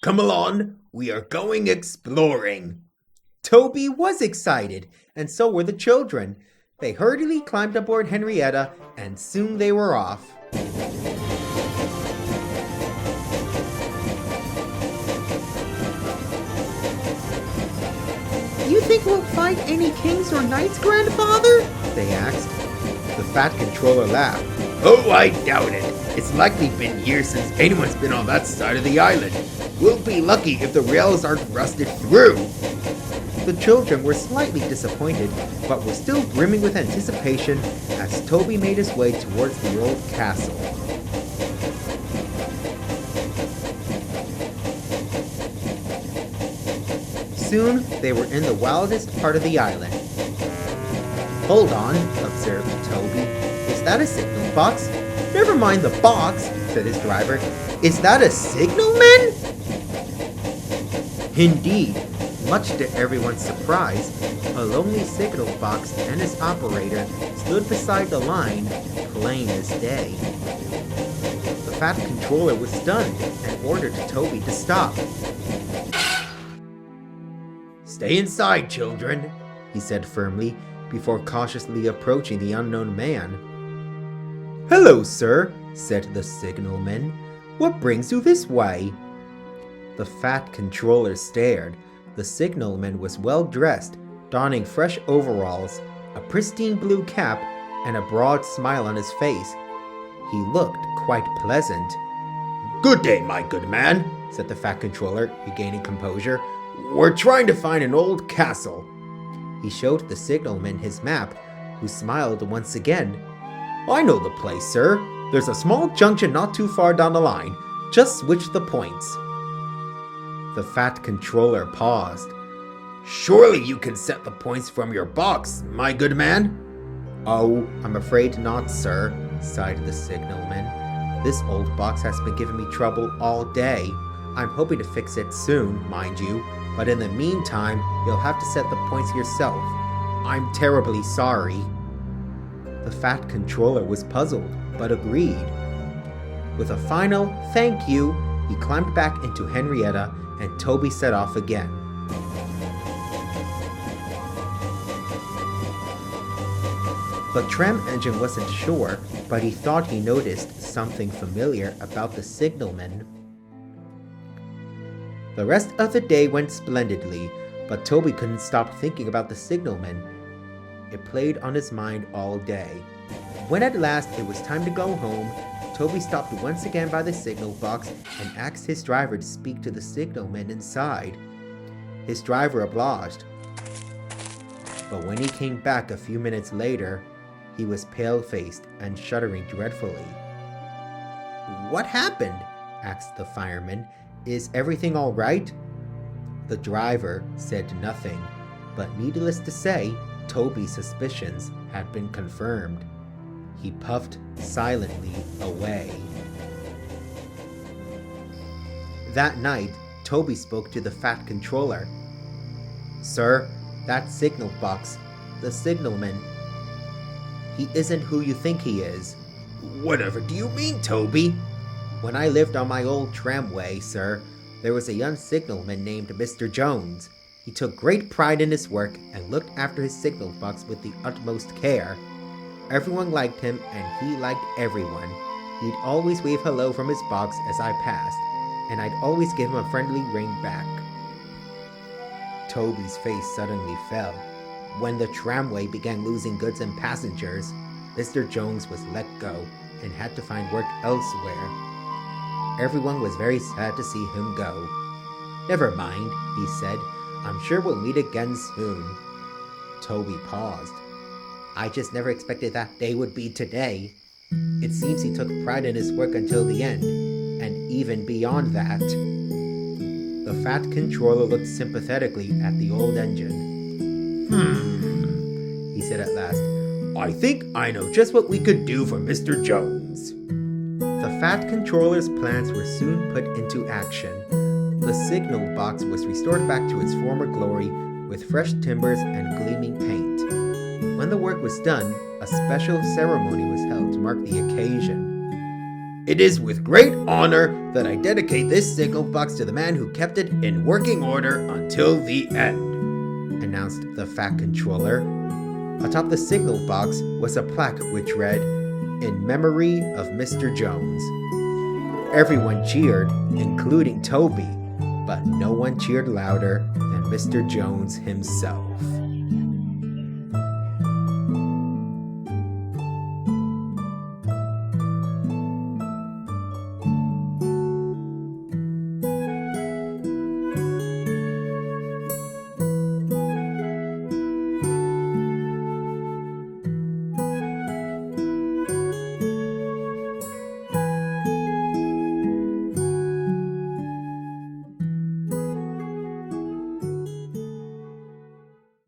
Come along, we are going exploring. Toby was excited, and so were the children. They hurriedly climbed aboard Henrietta, and soon they were off. "You think we'll find any kings or knights, grandfather?" they asked. The fat controller laughed. Oh, I doubt it. It's likely been years since anyone's been on that side of the island. We'll be lucky if the rails aren't rusted through. The children were slightly disappointed, but were still brimming with anticipation as Toby made his way towards the old castle. Soon, they were in the wildest part of the island. "Hold on," observed Toby. "Is that a signal box?" "Never mind the box," said his driver. "Is that a signalman?" Indeed, much to everyone's surprise, a lonely signal box and its operator stood beside the line, plain as day. The fat controller was stunned and ordered Toby to stop. Stay inside, children, he said firmly, before cautiously approaching the unknown man. "Hello, sir," said the signalman. "What brings you this way?" The fat controller stared. The signalman was well dressed, donning fresh overalls, a pristine blue cap, and a broad smile on his face. He looked quite pleasant. "Good day, my good man," said the fat controller, regaining composure. "We're trying to find an old castle." He showed the signalman his map, who smiled once again. "I know the place, sir. There's a small junction not too far down the line. Just switch the points." The fat controller paused. "Surely you can set the points from your box, my good man?" "Oh, I'm afraid not, sir," sighed the signalman. "This old box has been giving me trouble all day. I'm hoping to fix it soon, mind you, but in the meantime, you'll have to set the points yourself. I'm terribly sorry." The fat controller was puzzled, but agreed. With a final "thank you," he climbed back into Henrietta, and Toby set off again. The tram engine wasn't sure, but he thought he noticed something familiar about the signalman. The rest of the day went splendidly, but Toby couldn't stop thinking about the signalman. It played on his mind all day. When at last it was time to go home, Toby stopped once again by the signal box and asked his driver to speak to the signalman inside. His driver obliged, but when he came back a few minutes later, he was pale-faced and shuddering dreadfully. "What happened?" asked the fireman. "Is everything all right?" The driver said nothing, but needless to say, Toby's suspicions had been confirmed. He puffed silently away. That night, Toby spoke to the fat controller. "Sir, that signal box, the signalman, he isn't who you think he is." "Whatever do you mean, Toby?" "When I lived on my old tramway, sir, there was a young signalman named Mr. Jones. He took great pride in his work and looked after his signal box with the utmost care. Everyone liked him, and he liked everyone. He'd always wave hello from his box as I passed, and I'd always give him a friendly ring back." Toby's face suddenly fell. When the tramway began losing goods and passengers, Mr. Jones was let go and had to find work elsewhere. Everyone was very sad to see him go. "Never mind," he said. "I'm sure we'll meet again soon." Toby paused. "I just never expected that day would be today. It seems he took pride in his work until the end, and even beyond that." The fat controller looked sympathetically at the old engine. He said at last. "I think I know just what we could do for Mr. Jones." The fat controller's plans were soon put into action. The signal box was restored back to its former glory with fresh timbers and gleaming paint. When the work was done, a special ceremony was held to mark the occasion. It is with great honor that I dedicate this signal box to the man who kept it in working order until the end," announced the Fat Controller. Atop the signal box was a plaque which read, "In memory of Mr. Jones." Everyone cheered, including Toby, but no one cheered louder than Mr. Jones himself.